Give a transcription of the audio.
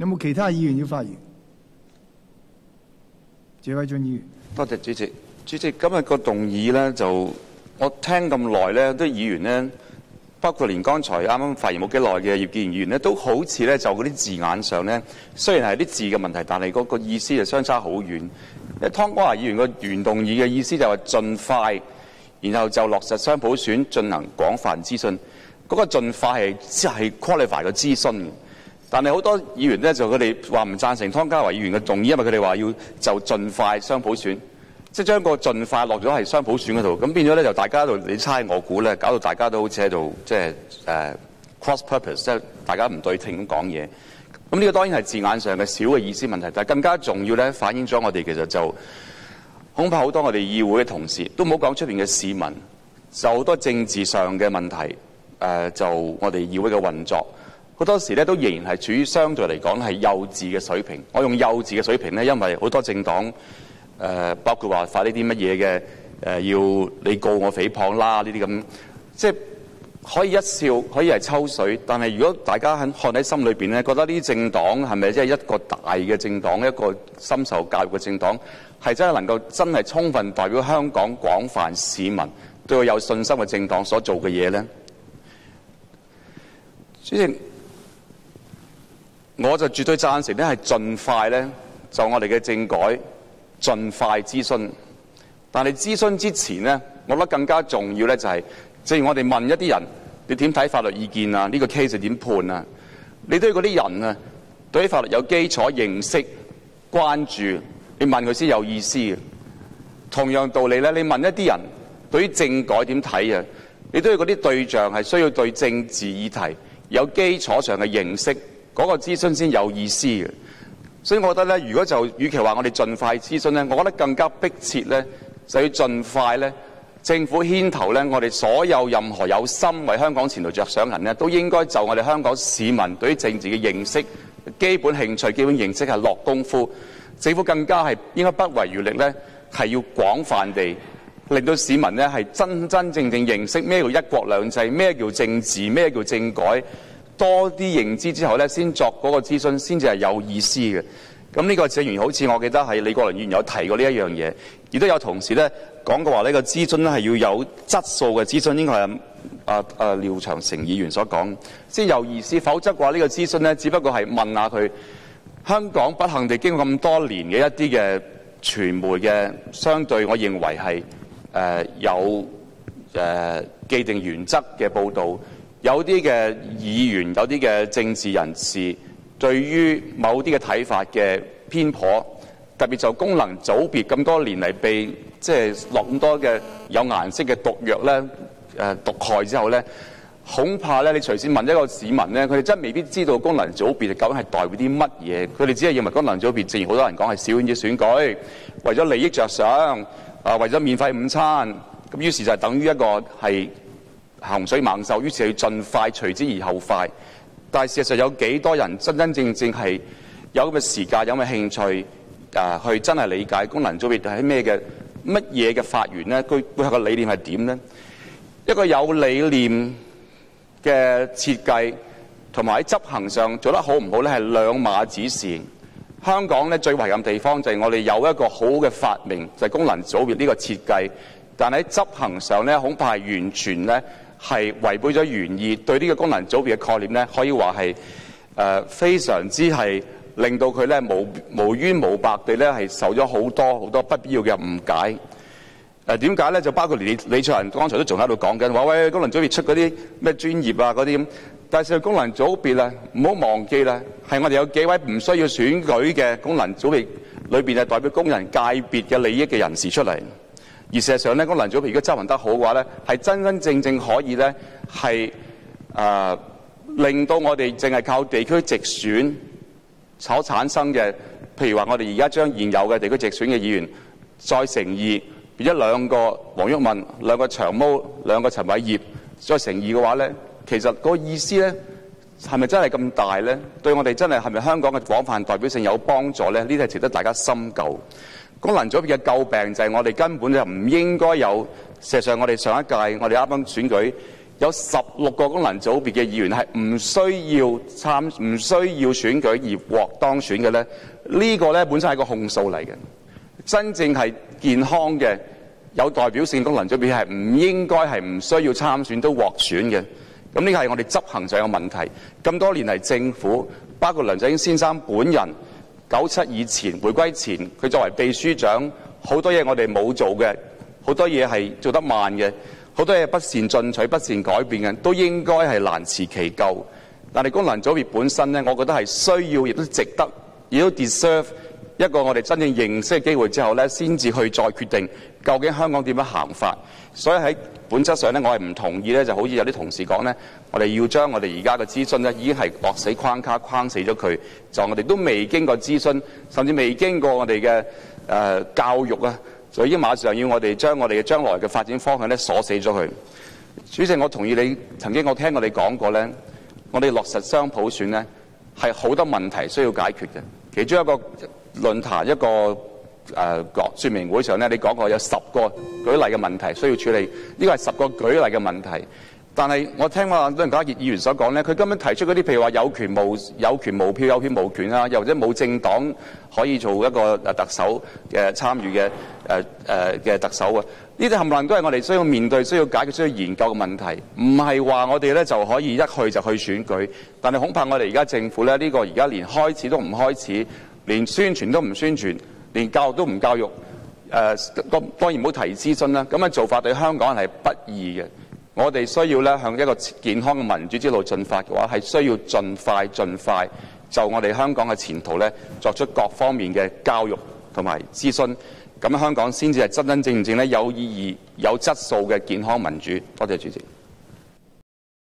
有冇其他議員要發言？謝偉俊議員。多謝主席。主席，今日個動議呢，就我聽咁耐呢，啲議員呢，包括連剛才啱啱發言冇幾耐嘅葉建源議員呢，都好似呢，就嗰啲字眼上呢，雖然係啲字嘅問題，但係嗰個意思就相差好遠。因為湯哥華議員個原動議嘅意思就係盡快，然後就落實雙普選進行廣泛諮詢。嗰個盡快係 qualify 個諮詢嘅。但係好多議員呢，就佢哋話唔贊成湯家驊議員嘅動議，因為佢哋話要就盡快雙普選。即係將個盡快落咗係雙普選嗰度，咁變咗咧就大家喺度你猜我估咧，搞到大家都好似喺度即係cross purpose， 即係大家唔對聽咁講嘢。咁呢個當然係字眼上嘅小嘅意思問題，但係更加重要咧，反映咗我哋其實就恐怕好多我哋議會嘅同事都唔好講出邊嘅市民，就好多政治上嘅問題，就我哋議會嘅運作，好多時咧都仍然係處於相對嚟講係幼稚嘅水平。我用幼稚嘅水平咧，因為好多政黨。包括話發呢啲乜嘢嘅要你告我誹謗啦呢啲咁，即係可以一笑，可以係抽水。但係如果大家看喺心裏邊咧，覺得呢啲政黨係咪即係一個大嘅政黨，一個深受教育嘅政黨，係真係能夠真係充分代表香港廣泛市民對佢有信心嘅政黨所做嘅嘢咧？主席，我就絕對贊成咧，係盡快咧就我哋嘅政改。盡快諮詢，但係諮詢之前呢，我覺得更加重要呢就係，正如我哋問一啲人，你點睇法律意見啊？呢個 case 點判啊？你對嗰啲人啊，對於法律有基礎認識、關注，你問佢先有意思嘅。同樣道理呢，你問一啲人對於政改點睇啊？你對嗰啲對象係需要對政治議題有基礎上嘅認識，嗰個諮詢先有意思嘅。所以我覺得咧，如果就與其話我哋盡快諮詢咧，我覺得更加迫切咧，就要盡快咧，政府牽頭咧，我哋所有任何有心為香港前途着想人咧，都應該就我哋香港市民對於政治嘅認識、基本興趣、基本認識係落功夫。政府更加係應該不遺餘力咧，係要廣泛地令到市民咧係真真正正認識咩叫一國兩制，咩叫政治，咩叫政改。多啲認知之後咧，先作嗰個諮詢，先至係有意思嘅。咁呢個正如好似我記得係李國麟議員有提過呢一樣嘢，亦都有同事咧講過話呢個諮詢咧係要有質素嘅諮詢，應該係廖長成議員所講先有意思。否則嘅話呢個諮詢咧，只不過係問下佢香港不幸地經過咁多年嘅一啲嘅傳媒嘅相對，我認為係有既定原則嘅報導。有啲嘅議員，有啲嘅政治人士對於某啲嘅睇法嘅偏頗，特別就功能組別咁多年嚟被即係落咁多嘅有顏色嘅毒藥咧，毒害之後咧，恐怕咧你隨時問一個市民咧，佢哋真係未必知道功能組別究竟係代表啲乜嘢，佢哋只係認為功能組別，正如好多人講係小圈子選舉，為咗利益着想，為咗免費午餐，咁於是就係等於一個係洪水猛獸，於是要盡快隨之而後快。但係事實上有幾多人真真正正係有咁嘅時間、有咁嘅興趣去真係理解功能組別係乜嘢嘅法源呢？佢背後嘅理念係點呢？一個有理念嘅設計同埋喺執行上做得好唔好呢？係兩碼子事。香港呢，最遺憾地方就係我哋有一個好嘅發明，就係功能組別呢個設計，但喺執行上呢，恐怕係完全呢係違背咗原意，對呢個功能組別嘅概念呢，可以話係非常之係令到佢呢無冤無白地呢係受咗好多不必要嘅誤解。點解呢？就包括李卓人剛才都仲喺度講緊話，喂，功能組別出嗰啲咩專業啊嗰啲咁，但係實際功能組別啊，唔好忘記啦，係我哋有幾位唔需要選舉嘅功能組別裏邊係代表工人界別嘅利益嘅人士出嚟。而事實上咧，功能組別如果執行得好嘅話咧，係真真正正可以咧係令到我哋淨係靠地區直選所產生嘅，譬如話我哋而家將現有嘅地區直選嘅議員再乘二，變咗兩個黃毓民、兩個長毛、兩個陳偉業，再乘二嘅話咧，其實個意思咧係咪真係咁大咧？對我哋真係係咪香港嘅廣泛代表性有幫助咧？呢啲係值得大家深究。功能組別嘅詬病就係我哋根本就唔應該有。事實上，我哋上一屆我哋啱啱選舉有16個功能組別嘅議員係唔需要選舉而獲當選嘅咧，呢個咧本身係個控訴嚟嘅。真正係健康嘅有代表性功能組別係唔應該係唔需要參選都獲選嘅。咁呢個係我哋執行上有問題。咁多年嚟政府，包括梁振英先生本人，97以前回歸前，佢作為秘書長，好多嘢我哋冇做嘅，好多嘢係做得慢嘅，好多嘢不善進取、不善改變嘅，都應該係難辭其咎。但係功能組別本身呢，我覺得係需要，亦都值得，亦都 deserve 一個我哋真正認識嘅機會之後呢，先至去再決定究竟香港點樣行法。所以喺本質上呢，我係唔同意呢，就好似有啲同事講呢，我哋要將我哋而家嘅諮詢呢已經係落死框架框死咗佢，就我哋都未經過諮詢，甚至未經過我哋嘅教育啊，就已經馬上要我哋將我哋嘅將來嘅發展方向呢鎖死咗佢。主席，我同意你曾經我聽過你講過呢，我哋落實雙普選呢係好多問題需要解決嘅。其中一個論壇一個說明會上呢，你講過有10個舉例嘅問題需要處理，呢個係10個舉例嘅問題。但係我聽話梁家傑議員所講呢，佢根本提出嗰啲譬如話有權無票、有權無權啊，又或者冇政黨可以做一個特首嘅參與嘅特首啊，呢啲冚唪唥都係我哋需要面對、需要解決、需要研究嘅問題，唔係話我哋呢就可以一去就去選舉。但係恐怕我哋而家政府呢，呢個而家連開始都唔開始，連宣傳都唔宣傳，連教育都唔教育，當然唔好提諮詢啦。咁嘅做法對香港人係不義嘅。我哋需要咧向一個健康嘅民主之路進發嘅話，係需要盡快就我哋香港嘅前途咧作出各方面嘅教育同埋諮詢，咁香港先至係真真正正咧有意義、有質素嘅健康民主。多謝主席。